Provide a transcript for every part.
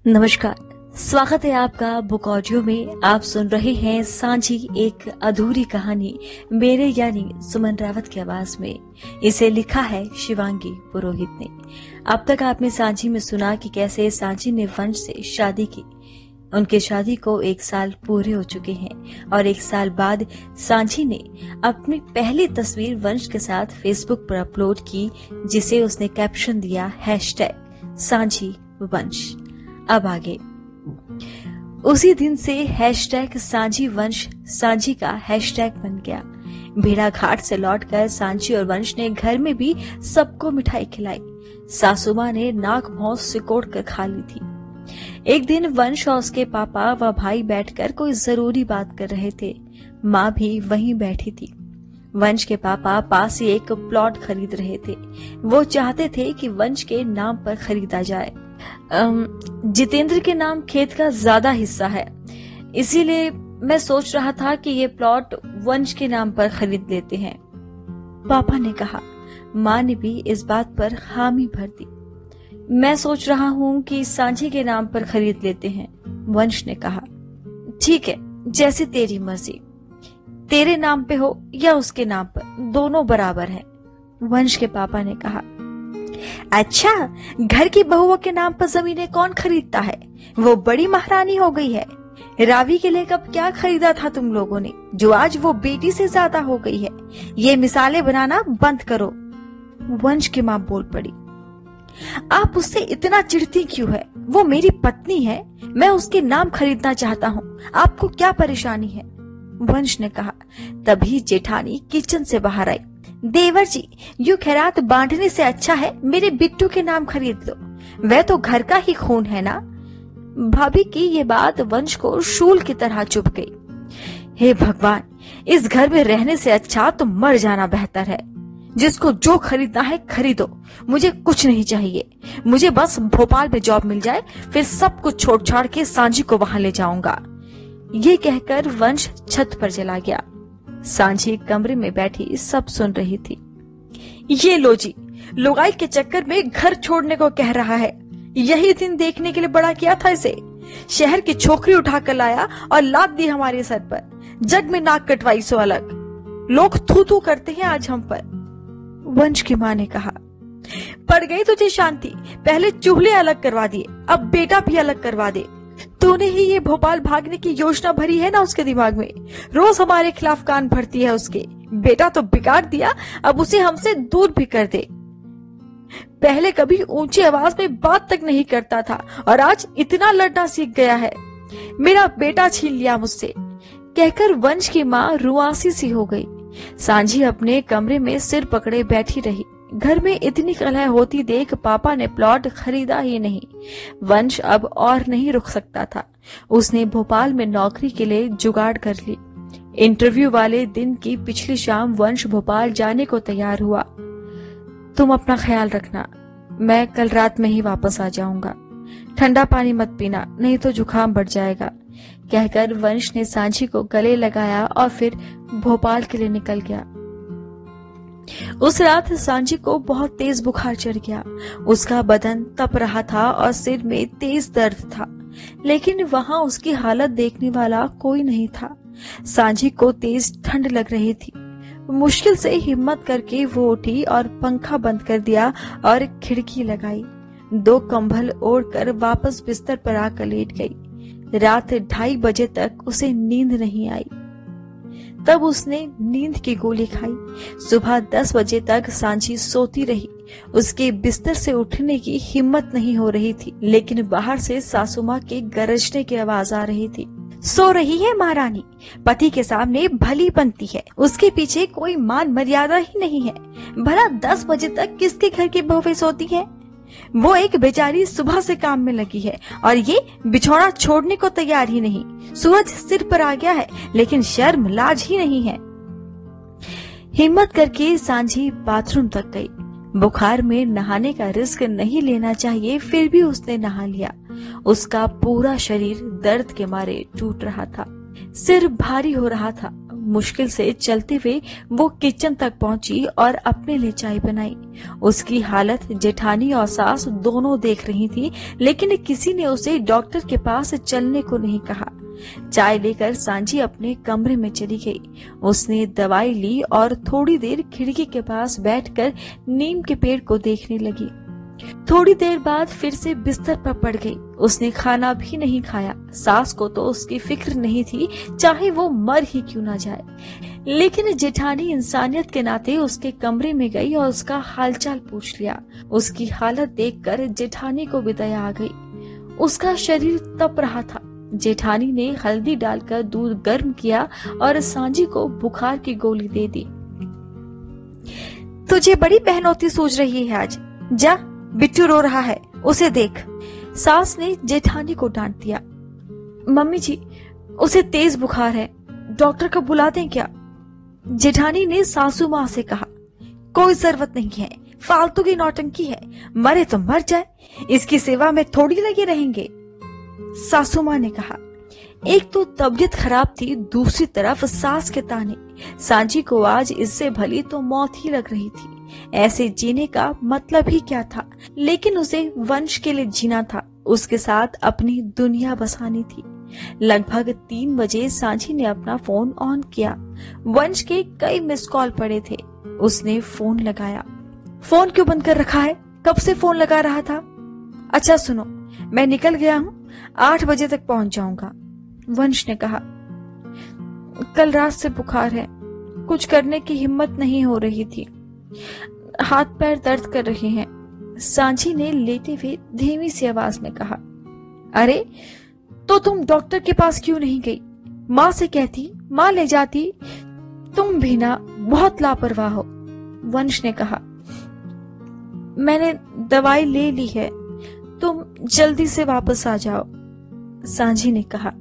नमस्कार। स्वागत है आपका बुक ऑडियो में। आप सुन रहे हैं सांझी एक अधूरी कहानी, मेरे यानी सुमन रावत की आवाज में। इसे लिखा है शिवांगी पुरोहित ने। अब तक आपने सांझी में सुना कि कैसे सांझी ने वंश से शादी की। उनके शादी को 1 साल पूरे हो चुके हैं और 1 साल बाद सांझी ने अपनी पहली तस्वीर वंश के साथ फेसबुक पर अपलोड की, जिसे उसने कैप्शन दिया #सांझी वंश। अब आगे। उसी दिन से #सांझी वंश सांझी का हैशटैग बन गया। भेड़ाघाट से लौटकर सांझी और वंश ने घर में भी सबको मिठाई खिलाई। सासू माँ ने नाक भौं सिकोड़ कर खा ली थी। एक दिन वंश और उसके पापा व भाई बैठकर कोई जरूरी बात कर रहे थे। माँ भी वहीं बैठी थी। वंश के पापा पास ही एक प्लॉट खरीद रहे थे। वो चाहते थे कि वंश के नाम पर खरीदा जाए। जितेंद्र के नाम खेत का ज्यादा हिस्सा है, इसीलिए मैं सोच रहा था कि ये प्लॉट वंश के नाम पर खरीद लेते हैं, पापा ने कहा। माँ ने भी इस बात पर हामी भर दी। मैं सोच रहा हूँ कि सांझी के नाम पर खरीद लेते हैं, वंश ने कहा। ठीक है, जैसे तेरी मर्जी, तेरे नाम पे हो या उसके नाम पर, दोनों बराबर है, वंश के पापा ने कहा। अच्छा, घर की बहुओं के नाम पर जमीनें कौन खरीदता है? वो बड़ी महारानी हो गई है। रावी के लिए कब क्या खरीदा था तुम लोगों ने, जो आज वो बेटी से ज्यादा हो गई है? ये मिसालें बनाना बंद करो, वंश की माँ बोल पड़ी। आप उससे इतना चिढ़ती क्यों है? वो मेरी पत्नी है, मैं उसके नाम खरीदना चाहता हूँ, आपको क्या परेशानी है? वंश ने कहा। तभी जेठानी किचन से बाहर आई। देवर जी, यूं खैरात बांटने से अच्छा है मेरे बिट्टू के नाम खरीद लो, वह तो घर का ही खून है ना। भाभी की ये बात वंश को शूल की तरह चुभ गई। हे भगवान, इस घर में रहने से अच्छा तो मर जाना बेहतर है। जिसको जो खरीदना है खरीदो, मुझे कुछ नहीं चाहिए। मुझे बस भोपाल में जॉब मिल जाए, फिर सब कुछ छोड़ छाड़ के सांझी को वहां ले जाऊंगा। ये कहकर वंश छत पर चला गया। सांझी कमरे में बैठी सब सुन रही थी। ये लो जी, लुगाई के चक्कर में घर छोड़ने को कह रहा है। यही दिन देखने के लिए बड़ा किया था इसे। शहर की छोकरी उठाकर लाया और लाद दी हमारे सर पर। जग में नाक कटवाई सो अलग। लोग थू थू करते हैं आज हम पर, वंश की माँ ने कहा। पड़ गई तुझे शांति, पहले चूल्हे अलग करवा दिए, अब बेटा भी अलग करवा दे। तूने ही ये भोपाल भागने की योजना भरी है ना उसके दिमाग में। रोज हमारे खिलाफ कान भरती है उसके। बेटा तो बिगाड़ दिया, अब उसे हमसे दूर भी कर दे। पहले कभी ऊंची आवाज में बात तक नहीं करता था और आज इतना लड़ना सीख गया है। मेरा बेटा छीन लिया मुझसे, कहकर वंश की माँ रुआसी सी हो गई। सांझी अपने कमरे में सिर पकड़े बैठी रही। घर में इतनी कलह होती देख पापा ने प्लॉट खरीदा ही नहीं। वंश अब और नहीं रुक सकता था। उसने भोपाल में नौकरी के लिए जुगाड़ कर ली। इंटरव्यू वाले दिन की पिछली शाम वंश भोपाल जाने को तैयार हुआ। तुम अपना ख्याल रखना, मैं कल रात में ही वापस आ जाऊंगा। ठंडा पानी मत पीना, नहीं तो जुकाम बढ़ जाएगा, कहकर वंश ने सांझी को गले लगाया और फिर भोपाल के लिए निकल गया। उस रात सांझी को बहुत तेज बुखार चढ़ गया। उसका बदन तप रहा था और सिर में तेज दर्द था, लेकिन वहां उसकी हालत देखने वाला कोई नहीं था। सांझी को तेज ठंड लग रही थी। मुश्किल से हिम्मत करके वो उठी और पंखा बंद कर दिया और खिड़की लगाई। 2 कंबल ओढ़कर वापस बिस्तर पर आकर लेट गई। रात 2:30 बजे तक उसे नींद नहीं आई। तब उसने नींद की गोली खाई। सुबह 10 बजे तक सांझी सोती रही। उसके बिस्तर से उठने की हिम्मत नहीं हो रही थी, लेकिन बाहर से सासू माँ के गरजने की आवाज आ रही थी। सो रही है महारानी, पति के सामने भली बनती है, उसके पीछे कोई मान मर्यादा ही नहीं है। भला 10 बजे तक किसके घर की बहुएं सोती है? वो एक बेचारी सुबह से काम में लगी है और ये बिछौना छोड़ने को तैयार ही नहीं। सूरज सिर पर आ गया है, लेकिन शर्म लाज ही नहीं है। हिम्मत करके सांझी बाथरूम तक गई। बुखार में नहाने का रिस्क नहीं लेना चाहिए, फिर भी उसने नहा लिया। उसका पूरा शरीर दर्द के मारे टूट रहा था। सिर भारी हो रहा था। मुश्किल से चलते हुए वो किचन तक पहुंची और अपने लिए चाय बनाई। उसकी हालत जेठानी और सास दोनों देख रही थी, लेकिन किसी ने उसे डॉक्टर के पास चलने को नहीं कहा। चाय लेकर सांझी अपने कमरे में चली गई। उसने दवाई ली और थोड़ी देर खिड़की के पास बैठकर नीम के पेड़ को देखने लगी। थोड़ी देर बाद फिर से बिस्तर पर पड़ गई। उसने खाना भी नहीं खाया। सास को तो उसकी फिक्र नहीं थी, चाहे वो मर ही क्यों ना जाए। लेकिन जेठानी इंसानियत के नाते उसके कमरे में गई और उसका हालचाल पूछ लिया। उसकी हालत देखकर जेठानी को भी दया आ गई। उसका शरीर तप रहा था। जेठानी ने हल्दी डालकर दूध गर्म किया और सांझी को बुखार की गोली दे दी। तुझे बड़ी बहनौती सूझ रही है आज। जा, बिट्टू रो रहा है, उसे देख। सास ने जेठानी को डांट दिया। मम्मी जी, उसे तेज बुखार है, डॉक्टर को बुला दें क्या? जेठानी ने सासू माँ से कहा। कोई जरूरत नहीं है, फालतू की नौटंकी है, मरे तो मर जाए, इसकी सेवा में थोड़ी लगे रहेंगे। सासू माँ ने कहा। एक तो तबीयत खराब थी, दूसरी तरफ सास के ताने। सांझी को आज इससे भली तो मौत ही लग रही थी। ऐसे जीने का मतलब ही क्या था? लेकिन उसे वंश के लिए जीना था, उसके साथ अपनी दुनिया बसानी थी। लगभग 3 बजे सांझी ने अपना फोन ऑन किया। वंश के कई मिस कॉल पड़े थे। उसने फोन लगाया। फोन क्यों बंद कर रखा है? कब से फोन लगा रहा था? अच्छा सुनो, मैं निकल गया हूँ, 8 बजे तक पहुंच जाऊंगा। वंश ने कहा। कल रात से बुखार है, कुछ करने की हिम्मत नहीं हो रही थी, हाथ पैर दर्द कर रहे हैं। सांझी ने लेटे हुए धीमी सी आवाज में कहा। अरे तो तुम डॉक्टर के पास क्यों नहीं गई? माँ से कहती, माँ ले जाती। तुम भी ना बहुत लापरवाह हो। वंश ने कहा। मैंने दवाई ले ली है, तुम जल्दी से वापस आ जाओ। सांझी ने कहा।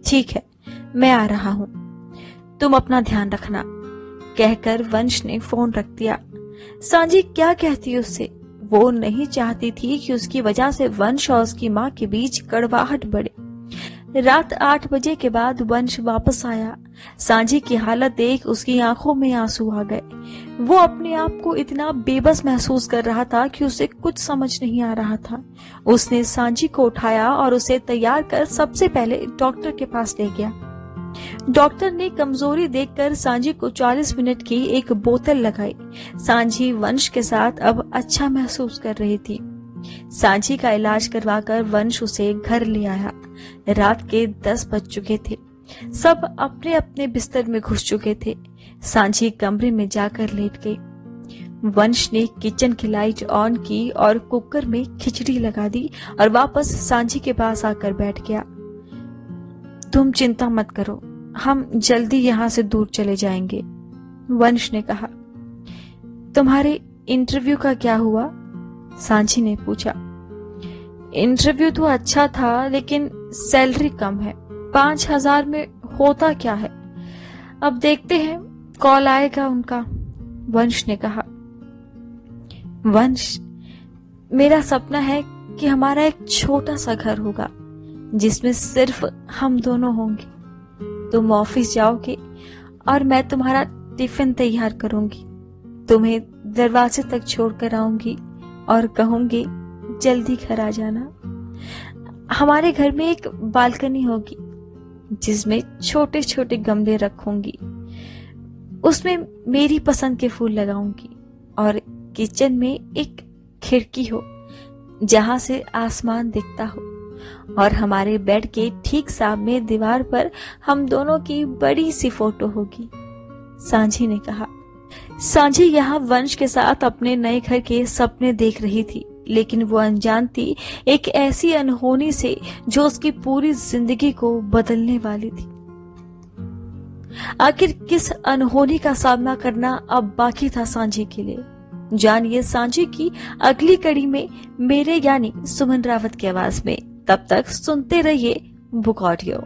ठीक है, मैं आ रहा हूँ, तुम अपना ध्यान रखना। कहकर वंश ने फोन रख दिया। सांझी क्या कहती उससे? वो नहीं चाहती थी कि उसकी वजह से वंश और उसकी माँ के बीच कड़वाहट बढ़े। रात 8 बजे के बाद वंश वापस आया। सांझी की हालत देख उसकी आंखों में आंसू आ गए। वो अपने आप को इतना बेबस महसूस कर रहा था कि उसे कुछ समझ नहीं आ रहा था। उसने सांझी को उठाया और उसे तैयार कर सबसे पहले डॉक्टर के पास ले गया। डॉक्टर ने कमजोरी देखकर सांझी को 40 मिनट की एक बोतल लगाई। सांझी वंश के साथ अब अच्छा महसूस कर रही थी। सांझी का इलाज करवाकर वंश उसे घर ले आया। रात के 10 बज चुके थे। सब अपने अपने बिस्तर में घुस चुके थे। सांझी कमरे में जाकर लेट गई। वंश ने किचन की लाइट ऑन की और कुकर में खिचड़ी लगा दी और वापस सांझी के पास आकर बैठ गया। तुम चिंता मत करो, हम जल्दी यहाँ से दूर चले जाएंगे। वंश ने कहा। तुम्हारे इंटरव्यू का क्या हुआ? सांझी ने पूछा। इंटरव्यू तो अच्छा था, लेकिन सैलरी कम है। 5000 में होता क्या है? अब देखते हैं, कॉल आएगा उनका। वंश ने कहा। वंश, मेरा सपना है कि हमारा एक छोटा सा घर होगा जिसमें सिर्फ हम दोनों होंगे। तुम ऑफिस जाओगे और मैं तुम्हारा टिफिन तैयार करूंगी, तुम्हें दरवाजे तक छोड़कर आऊंगी और कहूंगी जल्दी घर आ जाना। हमारे घर में एक बालकनी होगी जिसमें छोटे छोटे गमले रखूंगी, उसमें मेरी पसंद के फूल लगाऊंगी और किचन में एक खिड़की हो जहां से आसमान दिखता हो और हमारे बेड के ठीक सामने दीवार पर हम दोनों की बड़ी सी फोटो होगी। सांझी ने कहा। सांझी यहाँ वंश के साथ अपने नए घर के सपने देख रही थी, लेकिन वो अनजान थी एक ऐसी अनहोनी से जो उसकी पूरी जिंदगी को बदलने वाली थी। आखिर किस अनहोनी का सामना करना अब बाकी था सांझी के लिए? जानिए सांझी की अगली कड़ी में, मेरे यानी सुमन रावत की आवाज में। तब तक सुनते रहिए बुक ऑडियो।